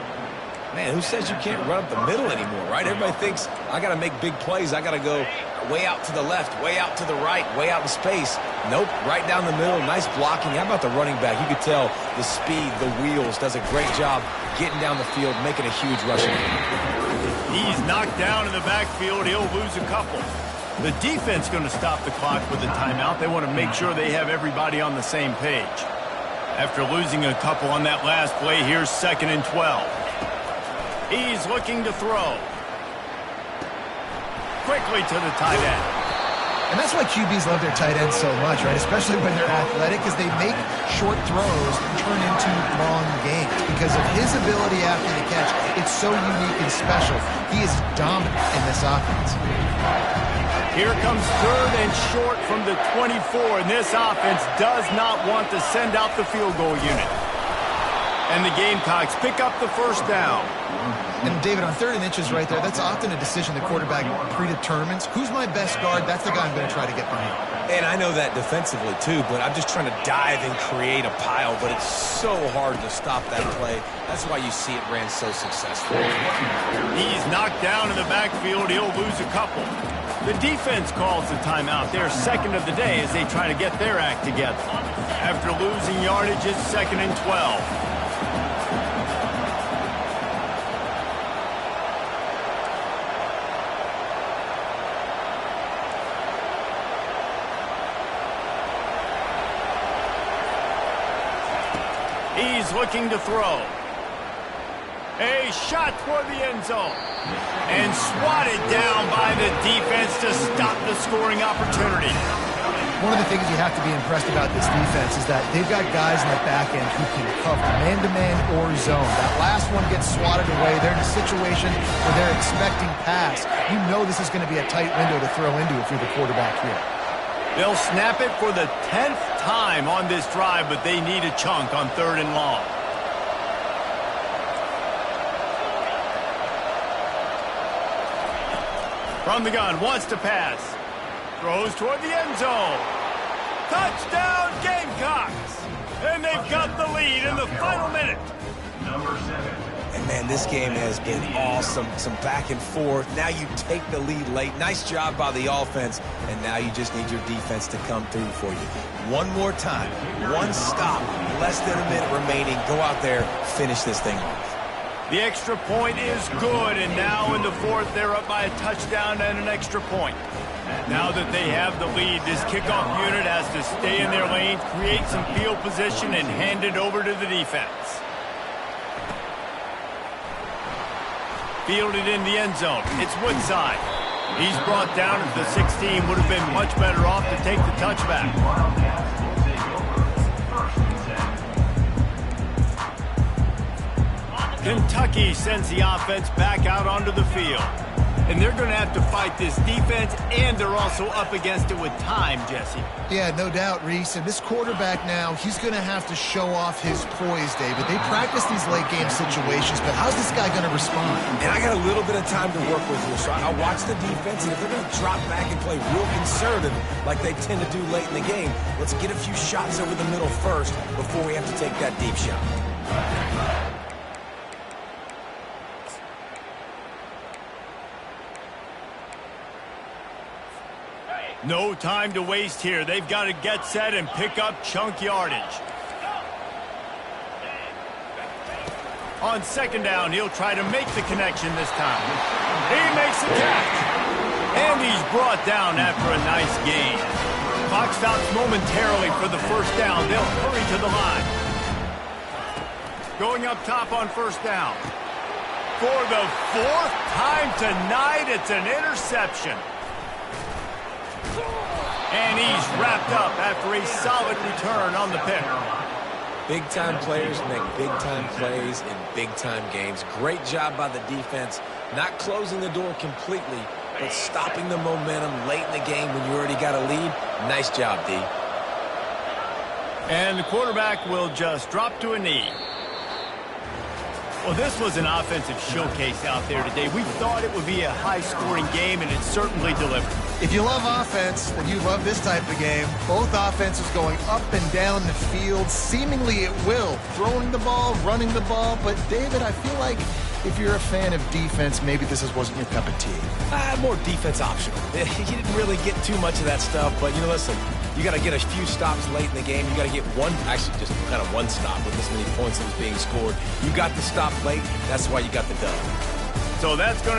Man, who says you can't run up the middle anymore, right? Everybody thinks, I got to make big plays. I got to go way out to the left, way out to the right, way out in space. Nope, right down the middle. Nice blocking. How about the running back? You could tell the speed, the wheels, does a great job getting down the field, making a huge rushing. He's knocked down in the backfield. He'll lose a couple. The defense going to stop the clock with a timeout. They want to make sure they have everybody on the same page. After losing a couple on that last play, here's 2nd and 12. He's looking to throw. Quickly to the tight end. And that's why QBs love their tight ends so much, right? Especially when they're athletic, because they make short throws turn into long gains. Because of his ability after the catch, it's so unique and special. He is dominant in this offense. Here comes 3rd and short from the 24, and this offense does not want to send out the field goal unit. And the Gamecocks pick up the first down. And, David, on 3rd and inches right there, that's often a decision the quarterback predetermines. Who's my best guard? That's the guy I'm going to try to get behind. And I know that defensively, too, but I'm just trying to dive and create a pile, but it's so hard to stop that play. That's why you see it ran so successful. He's knocked down in the backfield. He'll lose a couple. The defense calls the timeout. They're 2nd of the day as they try to get their act together. After losing yardage, it's 2nd and 12. He's looking to throw. A shot toward the end zone. And swatted down by the defense to stop the scoring opportunity. One of the things you have to be impressed about this defense is that they've got guys in the back end who can cover man-to-man or zone. That last one gets swatted away. They're in a situation where they're expecting pass. You know this is going to be a tight window to throw into if you're the quarterback here. They'll snap it for the 10th time on this drive, but they need a chunk on 3rd and long. From the gun, wants to pass. Throws toward the end zone. Touchdown, Gamecocks! And they've got the lead in the final minute. Number 7. And, man, this game has been awesome. Some back and forth. Now you take the lead late. Nice job by the offense. And now you just need your defense to come through for you. One more time. One stop. Less than a minute remaining. Go out there. Finish this thing off. The extra point is good. And now in the 4th, they're up by a touchdown and an extra point. Now that they have the lead, this kickoff unit has to stay in their lanes, create some field position, and hand it over to the defense. Fielded in the end zone. It's Woodside. He's brought down at the 16. Would have been much better off to take the touchback. Kentucky sends the offense back out onto the field. And they're going to have to fight this defense, and they're also up against it with time, Jesse. Yeah, no doubt, Reese. And this quarterback now, he's going to have to show off his poise, David. They practice these late-game situations, but how's this guy going to respond? And I got a little bit of time to work with here, so I'll watch the defense, and if they're going to drop back and play real conservative like they tend to do late in the game, let's get a few shots over the middle first before we have to take that deep shot. No time to waste here. They've got to get set and pick up chunk yardage. On 2nd down, he'll try to make the connection this time. He makes the catch. And he's brought down after a nice gain. Clock stops momentarily for the 1st down. They'll hurry to the line. Going up top on 1st down. For the 4th time tonight, it's an interception. And he's wrapped up after a solid return on the pick. Big-time players make big-time plays in big-time games. Great job by the defense, not closing the door completely, but stopping the momentum late in the game when you already got a lead. Nice job, D. And the quarterback will just drop to a knee. Well, this was an offensive showcase out there today. We thought it would be a high-scoring game, and it certainly delivered. If you love offense, then you love this type of game. Both offenses going up and down the field, seemingly at will. Throwing the ball, running the ball. But, David, I feel like if you're a fan of defense, maybe this wasn't your cup of tea. More defense optional. You didn't really get too much of that stuff, but, listen, you got to get a few stops late in the game. You got to get just kind of one stop with this many points that was being scored. You got the stop late. That's why you got the dub. So that's going to